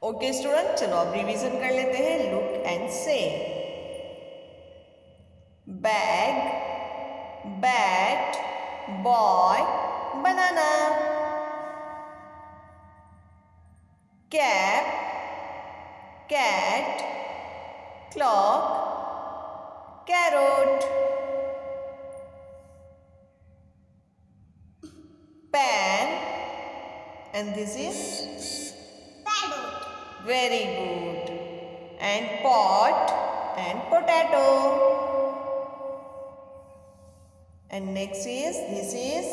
Okay student, चलो अब revision कर लेते हैं. लुक एंड से. Bag, bat, boy, banana. Cap, cat, clock, carrot. Pan, and this is parrot. very good. And pot and potato. And next is this is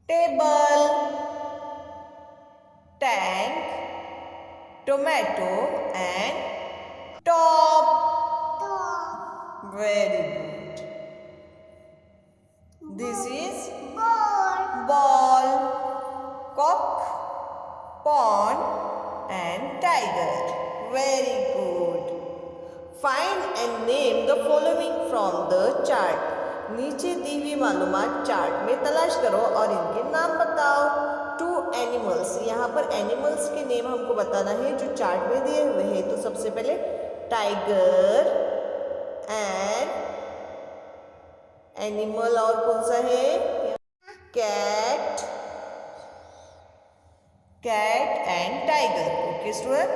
table, tank, tomato and top. Dog. Very good. This is Ball. cock, pond and tiger. Very good. Find and name the following from the chart. नीचे दी हुई मालूमात chart में तलाश करो और इनके नाम बताओ. 2 एनिमल्स, यहाँ पर एनिमल्स के नेम हमको बताना है जो चार्ट में दिए हुए हैं. तो सबसे पहले टाइगर एंड एनिमल और कौन सा है? Cat, cat and tiger. Okay student.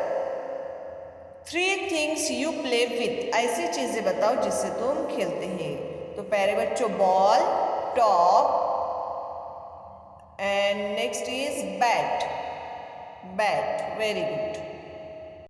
3 things you play with. ऐसी चीजें बताओ जिससे तुम खेलते हैं. तो प्यारे बच्चों, ball, top and next is bat. Bat. Very good.